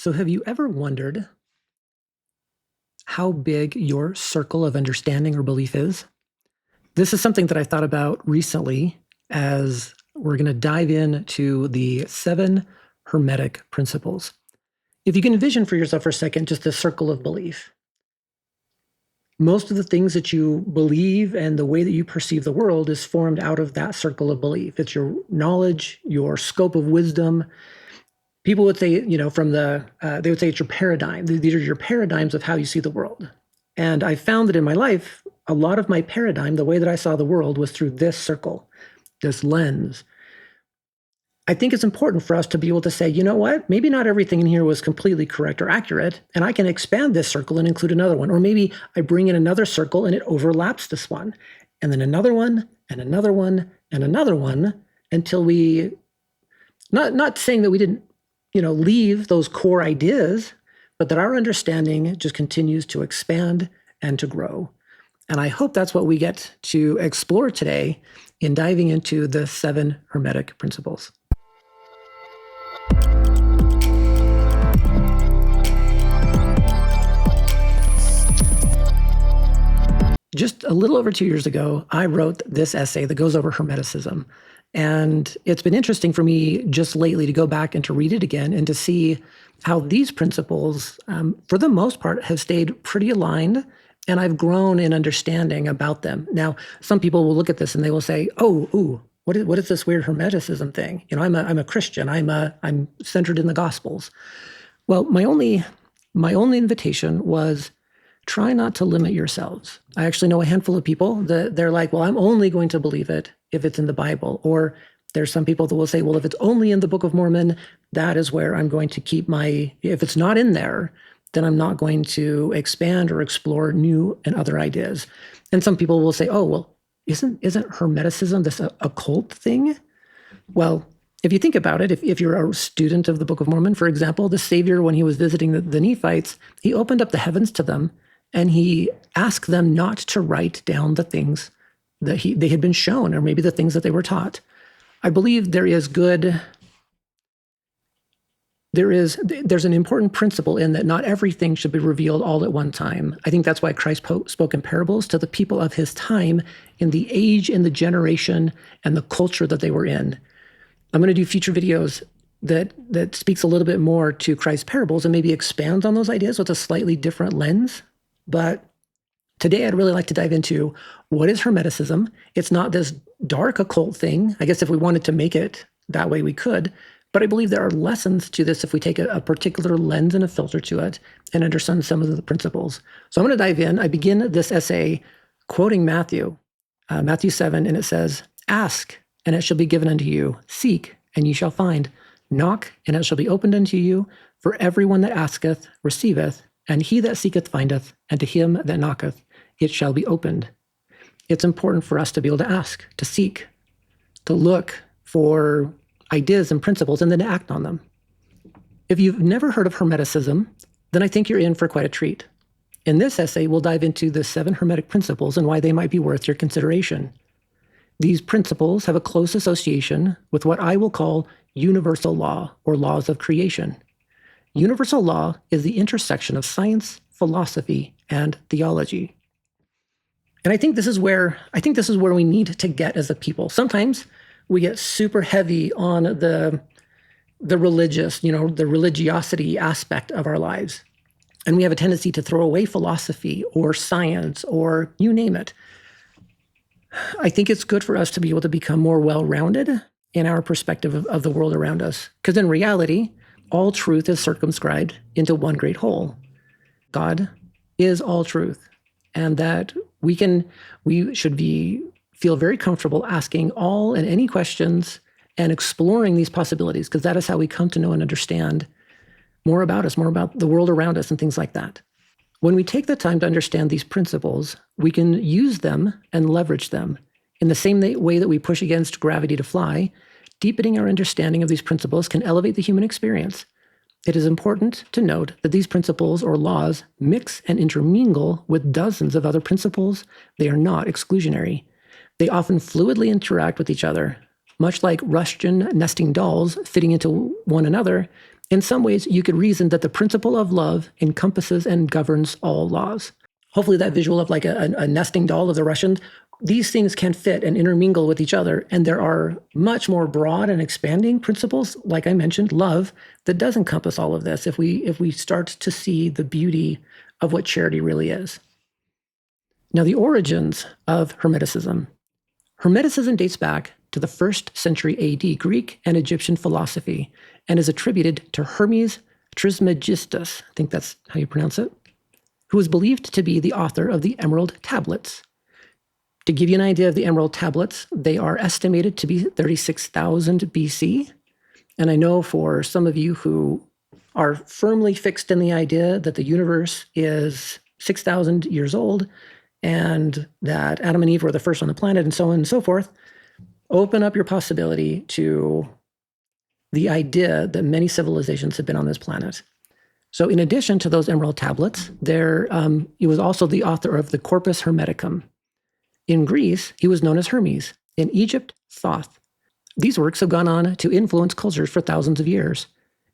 So, have you ever wondered how big your circle of understanding or belief is? This is something that I thought about recently as we're going to dive into the 7 Hermetic principles. If you can envision for yourself for a second just a circle of belief, most of the things that you believe and the way that you perceive the world is formed out of that circle of belief. It's your knowledge, your scope of wisdom. People would say, they would say it's your paradigm. These are your paradigms of how you see the world. And I found that in my life, a lot of my paradigm, the way that I saw the world, was through this circle, this lens. I think it's important for us to be able to say, you know what, maybe not everything in here was completely correct or accurate, and I can expand this circle and include another one. Or maybe I bring in another circle and it overlaps this one, and then another one, and another one, and another one, until we, not saying that we didn't, leave those core ideas, but that our understanding just continues to expand and to grow. And I hope that's what we get to explore today in diving into the 7 Hermetic principles. Just a little over 2 years ago, I wrote this essay that goes over Hermeticism. And it's been interesting for me just lately to go back and to read it again and to see how these principles, for the most part, have stayed pretty aligned. And I've grown in understanding about them. Now, some people will look at this and they will say, what is this weird Hermeticism thing? I'm a Christian. I'm centered in the Gospels. Well, my only invitation was try not to limit yourselves. I actually know a handful of people that they're like, well, I'm only going to believe it if it's in the Bible. Or there's some people that will say, well, if it's only in the Book of Mormon, that is where I'm going to keep if it's not in there, then I'm not going to expand or explore new and other ideas. And some people will say, oh, well, isn't Hermeticism this occult thing? Well, if you think about it, if you're a student of the Book of Mormon, for example, the Savior, when he was visiting the Nephites, he opened up the heavens to them, and he asked them not to write down the things that they had been shown, or maybe the things that they were taught. I believe there's an important principle in that not everything should be revealed all at one time. I think that's why Christ spoke in parables to the people of his time in the age, in the generation, and the culture that they were in. I'm going to do future videos that speaks a little bit more to Christ's parables and maybe expands on those ideas with a slightly different lens. But today I'd really like to dive into what is Hermeticism. It's not this dark occult thing. I guess if we wanted to make it that way, we could. But I believe there are lessons to this if we take a particular lens and a filter to it and understand some of the principles. So I'm going to dive in. I begin this essay quoting Matthew 7, and it says, "Ask, and it shall be given unto you. Seek, and ye shall find. Knock, and it shall be opened unto you. For everyone that asketh receiveth, and he that seeketh findeth, and to him that knocketh it shall be opened." It's important for us to be able to ask, to seek, to look for ideas and principles, and then to act on them. If you've never heard of Hermeticism, then I think you're in for quite a treat. In this essay, we'll dive into the 7 Hermetic principles and why they might be worth your consideration. These principles have a close association with what I will call universal law, or laws of creation. Universal law is the intersection of science, philosophy, and theology. And I think this is where we need to get as a people. Sometimes we get super heavy on the religious, the religiosity aspect of our lives. And we have a tendency to throw away philosophy or science or you name it. I think it's good for us to be able to become more well-rounded in our perspective of the world around us. Because in reality, all truth is circumscribed into one great whole. God is all truth. And that we should feel very comfortable asking all and any questions and exploring these possibilities, because that is how we come to know and understand more about us, more about the world around us and things like that. When we take the time to understand these principles, we can use them and leverage them. In the same way that we push against gravity to fly, deepening our understanding of these principles can elevate the human experience. It is important to note that these principles or laws mix and intermingle with dozens of other principles. They are not exclusionary. They often fluidly interact with each other, much like Russian nesting dolls fitting into one another. In some ways, you could reason that the principle of love encompasses and governs all laws. Hopefully that visual of like a nesting doll of the Russians, these things can fit and intermingle with each other. And there are much more broad and expanding principles, like I mentioned, love, that does encompass all of this if we start to see the beauty of what charity really is. Now, the origins of Hermeticism. Hermeticism dates back to the 1st century AD Greek and Egyptian philosophy and is attributed to Hermes Trismegistus, I think that's how you pronounce it, who is believed to be the author of the Emerald Tablets. To give you an idea of the Emerald Tablets, they are estimated to be 36,000 BC. And I know for some of you who are firmly fixed in the idea that the universe is 6,000 years old and that Adam and Eve were the first on the planet and so on and so forth, open up your possibility to the idea that many civilizations have been on this planet. So in addition to those Emerald Tablets, he was also the author of the Corpus Hermeticum. In Greece, he was known as Hermes. In Egypt, Thoth. These works have gone on to influence cultures for thousands of years.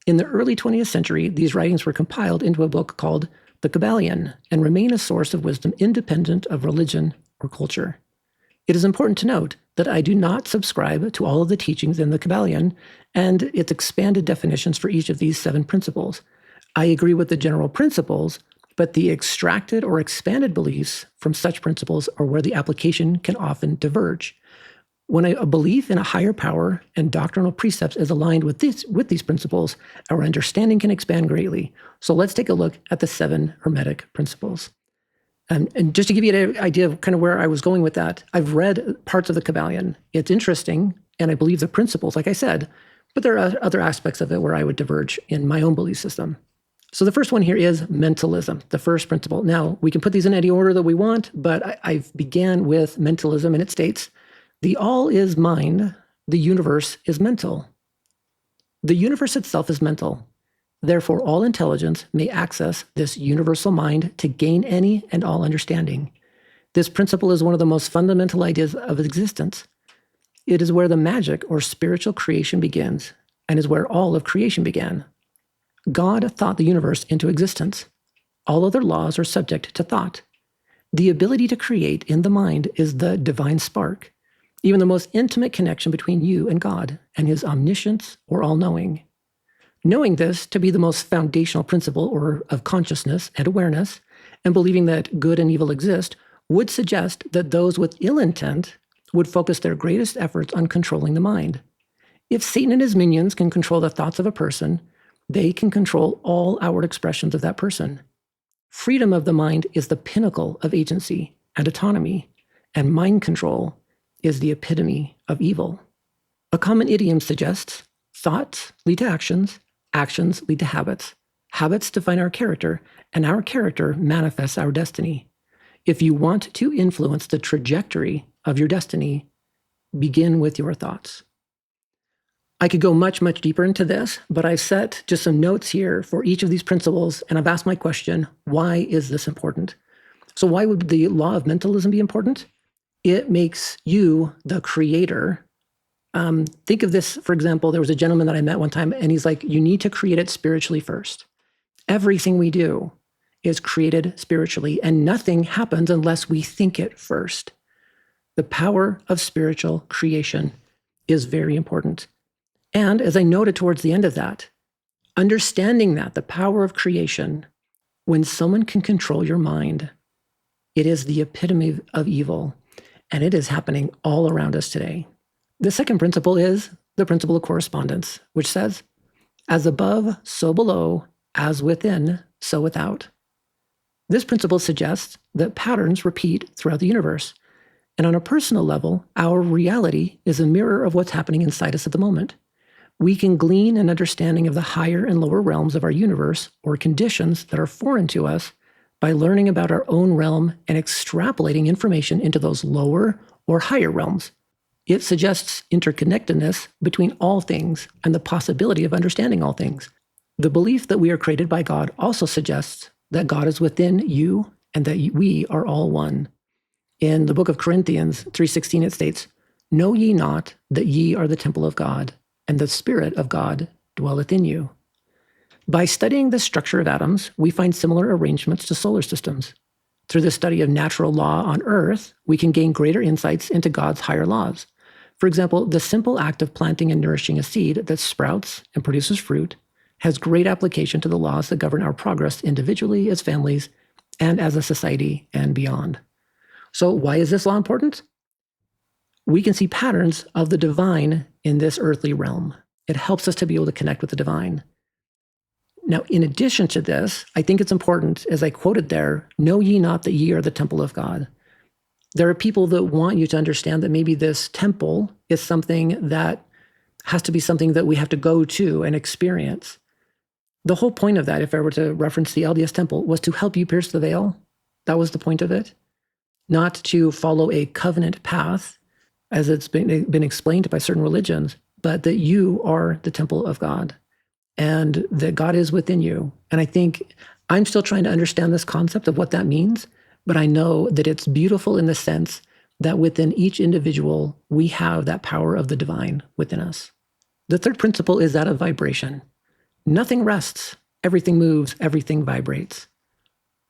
In the early 20th century, these writings were compiled into a book called the Kybalion and remain a source of wisdom independent of religion or culture. It is important to note that I do not subscribe to all of the teachings in the Kybalion and its expanded definitions for each of these 7 principles. I agree with the general principles, but the extracted or expanded beliefs from such principles are where the application can often diverge. When a belief in a higher power and doctrinal precepts is aligned with these principles, our understanding can expand greatly. So let's take a look at the 7 Hermetic principles. And just to give you an idea of kind of where I was going with that, I've read parts of the Kybalion. It's interesting, and I believe the principles, like I said, but there are other aspects of it where I would diverge in my own belief system. So the first one here is mentalism, the first principle. Now, we can put these in any order that we want, but I began with mentalism, and it states, the all is mind, the universe is mental. The universe itself is mental. Therefore, all intelligence may access this universal mind to gain any and all understanding. This principle is one of the most fundamental ideas of existence. It is where the magic or spiritual creation begins, and is where all of creation began. God thought the universe into existence. All other laws are subject to thought. The ability to create in the mind is the divine spark, even the most intimate connection between you and God and his omniscience or all-knowing. Knowing this to be the most foundational principle or of consciousness and awareness, and believing that good and evil exist, would suggest that those with ill intent would focus their greatest efforts on controlling the mind. If Satan and his minions can control the thoughts of a person, they can control all outward expressions of that person. Freedom of the mind is the pinnacle of agency and autonomy, and mind control is the epitome of evil. A common idiom suggests thoughts lead to actions, actions lead to habits. Habits define our character, and our character manifests our destiny. If you want to influence the trajectory of your destiny, begin with your thoughts. I could go much, much deeper into this, but I've set just some notes here for each of these principles, and I've asked my question, why is this important? So why would the law of mentalism be important? It makes you the creator. Think of this, for example, there was a gentleman that I met one time, and he's like, you need to create it spiritually first. Everything we do is created spiritually, and nothing happens unless we think it first. The power of spiritual creation is very important. And as I noted towards the end of that, understanding that the power of creation, when someone can control your mind, it is the epitome of evil, and it is happening all around us today. The second principle is the principle of correspondence, which says, as above, so below, as within, so without. This principle suggests that patterns repeat throughout the universe, and on a personal level, our reality is a mirror of what's happening inside us at the moment. We can glean an understanding of the higher and lower realms of our universe or conditions that are foreign to us by learning about our own realm and extrapolating information into those lower or higher realms. It suggests interconnectedness between all things and the possibility of understanding all things. The belief that we are created by God also suggests that God is within you and that we are all one. In the book of Corinthians 3:16, it states, know ye not that ye are the temple of God, and the Spirit of God dwelleth in you. By studying the structure of atoms, we find similar arrangements to solar systems. Through the study of natural law on Earth, we can gain greater insights into God's higher laws. For example, the simple act of planting and nourishing a seed that sprouts and produces fruit has great application to the laws that govern our progress individually, as families, and as a society, and beyond. So why is this law important? We can see patterns of the divine in this earthly realm. It helps us to be able to connect with the divine. Now, in addition to this, I think it's important, as I quoted there, know ye not that ye are the temple of God. There are people that want you to understand that maybe this temple is something that has to be something that we have to go to and experience. The whole point of that, if I were to reference the LDS temple, was to help you pierce the veil. That was the point of it. Not to follow a covenant path, as it's been explained by certain religions, but that you are the temple of God and that God is within you. And I think I'm still trying to understand this concept of what that means, but I know that it's beautiful in the sense that within each individual, we have that power of the divine within us. The third principle is that of vibration. Nothing rests, everything moves, everything vibrates.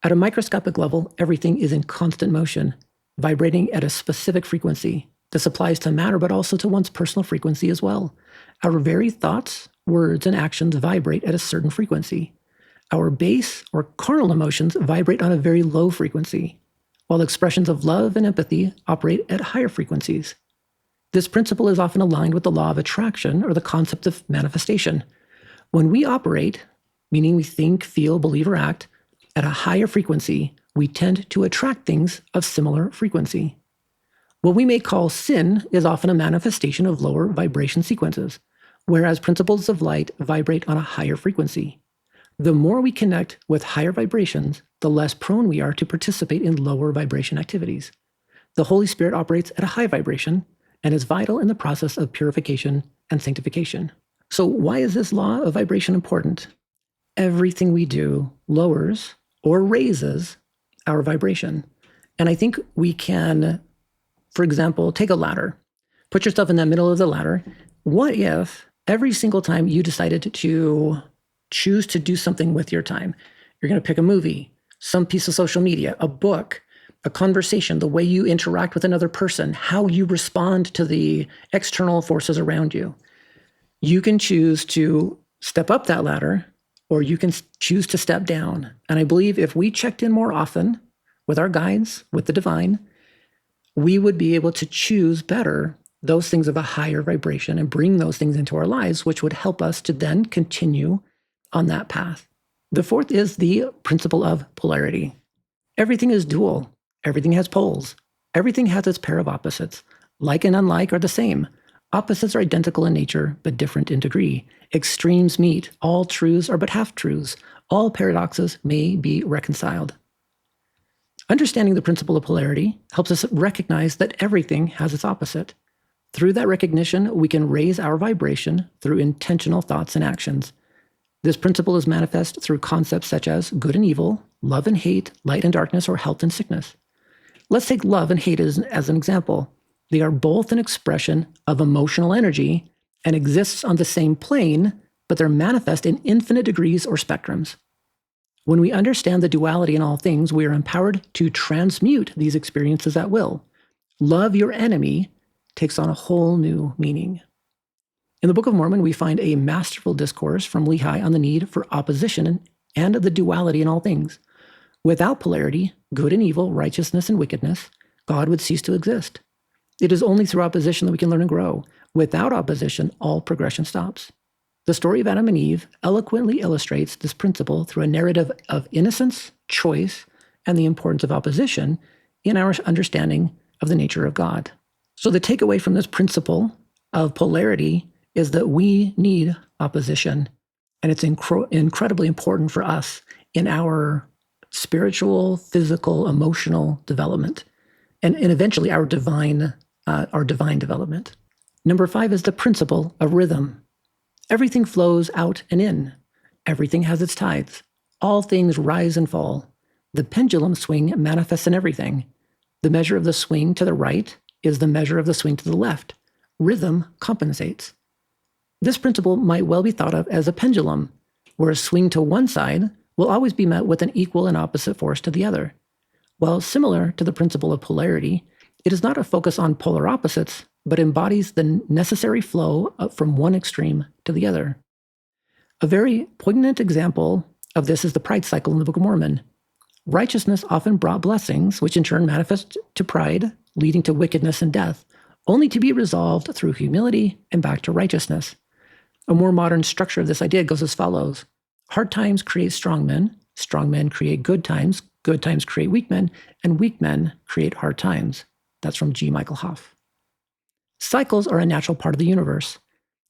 At a microscopic level, everything is in constant motion, vibrating at a specific frequency. This applies to matter, but also to one's personal frequency as well. Our very thoughts, words, and actions vibrate at a certain frequency. Our base or carnal emotions vibrate on a very low frequency, while expressions of love and empathy operate at higher frequencies. This principle is often aligned with the law of attraction or the concept of manifestation. When we operate, meaning we think, feel, believe, or act, at a higher frequency, we tend to attract things of similar frequency. What we may call sin is often a manifestation of lower vibration sequences, whereas principles of light vibrate on a higher frequency. The more we connect with higher vibrations, the less prone we are to participate in lower vibration activities. The Holy Spirit operates at a high vibration and is vital in the process of purification and sanctification. So why is this law of vibration important? Everything we do lowers or raises our vibration. And I think we can, for example, take a ladder. Put yourself in the middle of the ladder. What if every single time you decided to choose to do something with your time, you're going to pick a movie, some piece of social media, a book, a conversation, the way you interact with another person, how you respond to the external forces around you. You can choose to step up that ladder, or you can choose to step down. And I believe if we checked in more often with our guides, with the divine, we would be able to choose better those things of a higher vibration and bring those things into our lives, which would help us to then continue on that path. The fourth is the principle of polarity. Everything is dual. Everything has poles. Everything has its pair of opposites. Like and unlike are the same. Opposites are identical in nature, but different in degree. Extremes meet. All truths are but half-truths. All paradoxes may be reconciled. Understanding the principle of polarity helps us recognize that everything has its opposite. Through that recognition, we can raise our vibration through intentional thoughts and actions. This principle is manifest through concepts such as good and evil, love and hate, light and darkness, or health and sickness. Let's take love and hate as an example. They are both an expression of emotional energy and exists on the same plane, but they're manifest in infinite degrees or spectrums. When we understand the duality in all things, we are empowered to transmute these experiences at will. Love your enemy takes on a whole new meaning. In the Book of Mormon, we find a masterful discourse from Lehi on the need for opposition and the duality in all things. Without polarity, good and evil, righteousness and wickedness, God would cease to exist. It is only through opposition that we can learn and grow. Without opposition, all progression stops. The story of Adam and Eve eloquently illustrates this principle through a narrative of innocence, choice, and the importance of opposition in our understanding of the nature of God. So the takeaway from this principle of polarity is that we need opposition, and it's incredibly important for us in our spiritual, physical, emotional development, and eventually our divine development. Number 5 is the principle of rhythm. Everything flows out and in. Everything has its tides. All things rise and fall. The pendulum swing manifests in everything. The measure of the swing to the right is the measure of the swing to the left. Rhythm compensates. This principle might well be thought of as a pendulum. where a swing to one side will always be met with an equal and opposite force to the other. While similar to the principle of polarity, it is not a focus on polar opposites, but embodies the necessary flow from one extreme to the other. A very poignant example of this is the pride cycle in the Book of Mormon. Righteousness often brought blessings, which in turn manifest to pride, leading to wickedness and death, only to be resolved through humility and back to righteousness. A more modern structure of this idea goes as follows. Hard times create strong men create good times create weak men, and weak men create hard times. That's from G. Michael Hoff. Cycles are a natural part of the universe.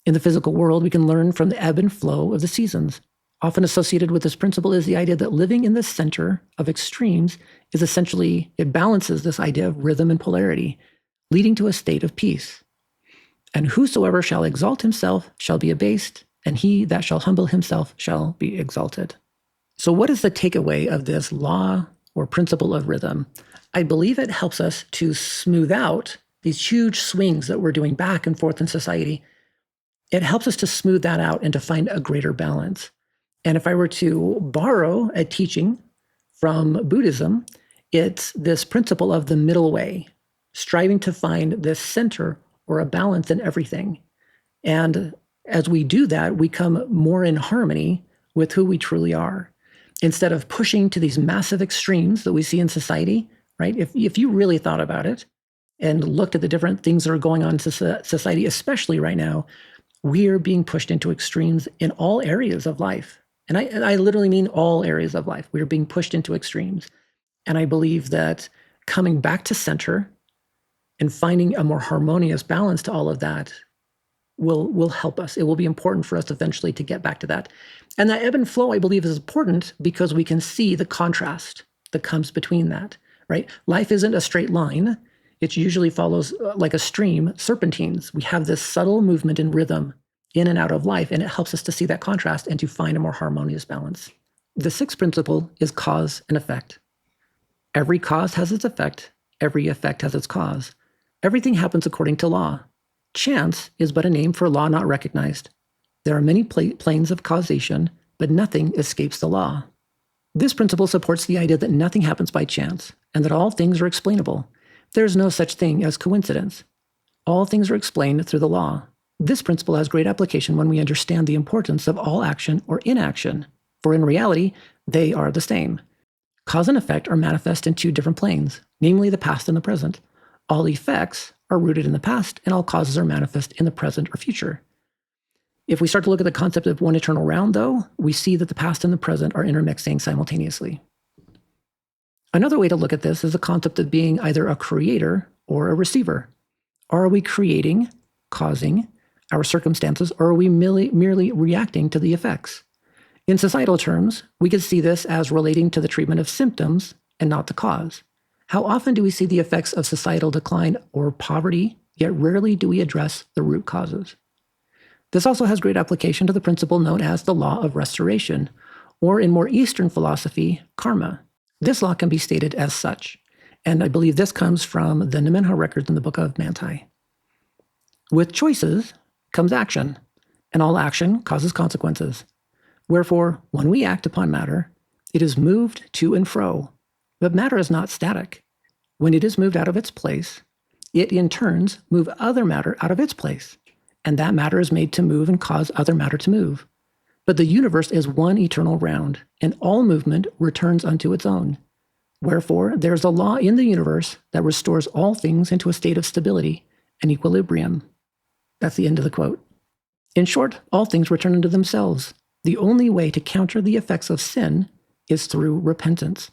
In the physical world, we can learn from the ebb and flow of the seasons. Often associated with this principle is the idea that living in the center of extremes is essentially, it balances this idea of rhythm and polarity, leading to a state of peace. And whosoever shall exalt himself shall be abased, and he that shall humble himself shall be exalted. So what is the takeaway of this law or principle of rhythm? I believe it helps us to smooth out these huge swings that we're doing back and forth in society. It helps us to smooth that out and to find a greater balance. And if I were to borrow a teaching from Buddhism, it's this principle of the middle way, striving to find this center or a balance in everything. And as we do that, we come more in harmony with who we truly are. Instead of pushing to these massive extremes that we see in society, right? If you really thought about it and looked at the different things that are going on in society, especially right now, we are being pushed into extremes in all areas of life. And I literally mean all areas of life. We are being pushed into extremes. And I believe that coming back to center and finding a more harmonious balance to all of that will help us. It will be important for us eventually to get back to that. And that ebb and flow, I believe, is important because we can see the contrast that comes between that, right? Life isn't a straight line. It usually follows like a stream, serpentines. We have this subtle movement and rhythm in and out of life, and it helps us to see that contrast and to find a more harmonious balance. The sixth principle is cause and effect. Every cause has its effect. Every effect has its cause. Everything happens according to law. Chance is but a name for a law not recognized. There are many planes of causation, but nothing escapes the law. This principle supports the idea that nothing happens by chance and that all things are explainable. There is no such thing as coincidence. All things are explained through the law. This principle has great application when we understand the importance of all action or inaction, for in reality, they are the same. Cause and effect are manifest in two different planes, namely the past and the present. All effects are rooted in the past, and all causes are manifest in the present or future. If we start to look at the concept of one eternal round, though, we see that the past and the present are intermixing simultaneously. Another way to look at this is the concept of being either a creator or a receiver. Are we creating, causing our circumstances, or are we merely reacting to the effects? In societal terms, we could see this as relating to the treatment of symptoms and not the cause. How often do we see the effects of societal decline or poverty, yet rarely do we address the root causes? This also has great application to the principle known as the law of restoration, or in more Eastern philosophy, karma. This law can be stated as such, and I believe this comes from the Nemenhah records in the Book of Manti. With choices comes action, and all action causes consequences. Wherefore, when we act upon matter, it is moved to and fro, but matter is not static. When it is moved out of its place, it in turns move other matter out of its place, and that matter is made to move and cause other matter to move. But the universe is one eternal round, and all movement returns unto its own. Wherefore, there is a law in the universe that restores all things into a state of stability and equilibrium. That's the end of the quote. In short, all things return unto themselves. The only way to counter the effects of sin is through repentance.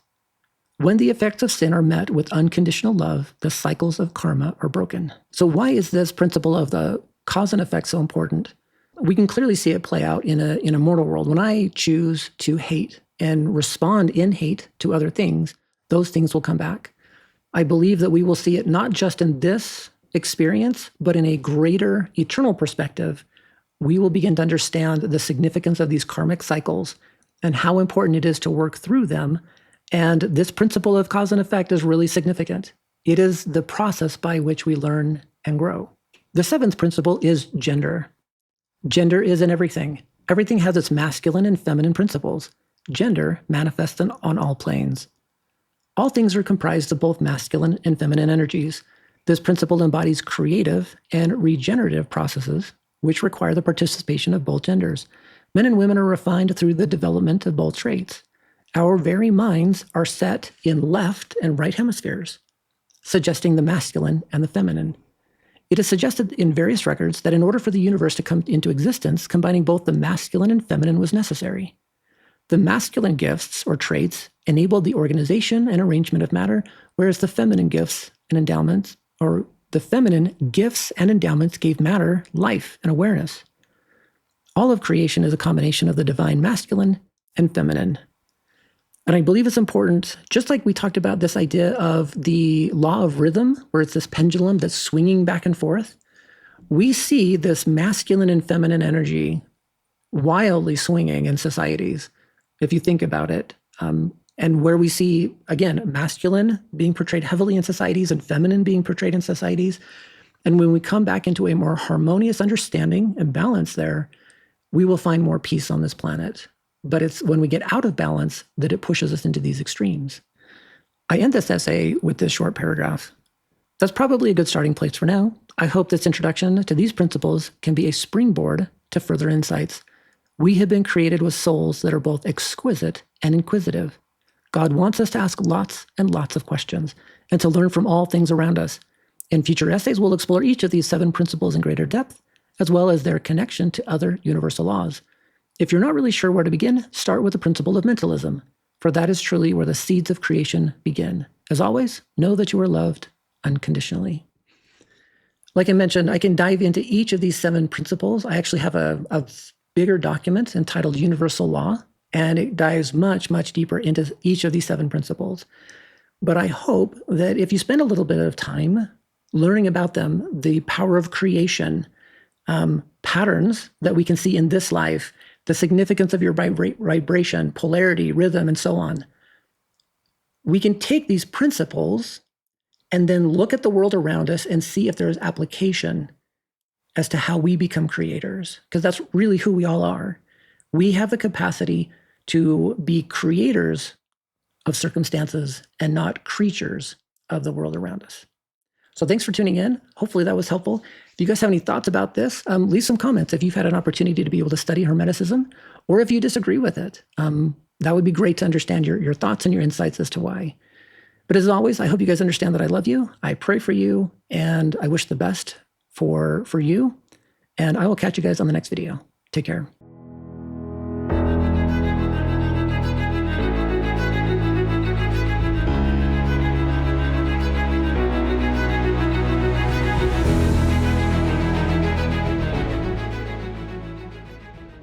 When the effects of sin are met with unconditional love, the cycles of karma are broken. So why is this principle of the cause and effect so important? We can clearly see it play out in a mortal world. When I choose to hate and respond in hate to other things, those things will come back. I believe that we will see it not just in this experience, but in a greater eternal perspective. We will begin to understand the significance of these karmic cycles and how important it is to work through them. And this principle of cause and effect is really significant. It is the process by which we learn and grow. The seventh principle is gender. Gender is in everything. Everything has its masculine and feminine principles. Gender manifests on all planes. All things are comprised of both masculine and feminine energies. This principle embodies creative and regenerative processes, which require the participation of both genders. Men and women are refined through the development of both traits. Our very minds are set in left and right hemispheres, suggesting the masculine and the feminine. It is suggested in various records that in order for the universe to come into existence, combining both the masculine and feminine was necessary. The masculine gifts or traits enabled the organization and arrangement of matter, whereas the feminine gifts and endowments, or the feminine gifts and endowments gave matter life and awareness. All of creation is a combination of the divine masculine and feminine. And I believe it's important, just like we talked about this idea of the law of rhythm, where it's this pendulum that's swinging back and forth, we see this masculine and feminine energy wildly swinging in societies, if you think about it. And where we see, again, masculine being portrayed heavily in societies and feminine being portrayed in societies. And when we come back into a more harmonious understanding and balance there, we will find more peace on this planet. But it's when we get out of balance that it pushes us into these extremes. I end this essay with this short paragraph. That's probably a good starting place for now. I hope this introduction to these principles can be a springboard to further insights. We have been created with souls that are both exquisite and inquisitive. God wants us to ask lots and lots of questions and to learn from all things around us. In future essays, we'll explore each of these 7 principles in greater depth, as well as their connection to other universal laws. If you're not really sure where to begin, start with the principle of mentalism, for that is truly where the seeds of creation begin. As always, know that you are loved unconditionally. Like I mentioned, I can dive into each of these 7 principles. I actually have a bigger document entitled Universal Law, and it dives much, much deeper into each of these 7 principles. But I hope that if you spend a little bit of time learning about them, the power of creation, patterns that we can see in this life, the significance of your vibration, polarity, rhythm, and so on. We can take these principles and then look at the world around us and see if there is application as to how we become creators, because that's really who we all are. We have the capacity to be creators of circumstances and not creatures of the world around us. So thanks for tuning in. Hopefully that was helpful. If you guys have any thoughts about this, leave some comments if you've had an opportunity to be able to study Hermeticism, or if you disagree with it. That would be great to understand your thoughts and your insights as to why. But as always, I hope you guys understand that I love you. I pray for you, and I wish the best for you. And I will catch you guys on the next video. Take care.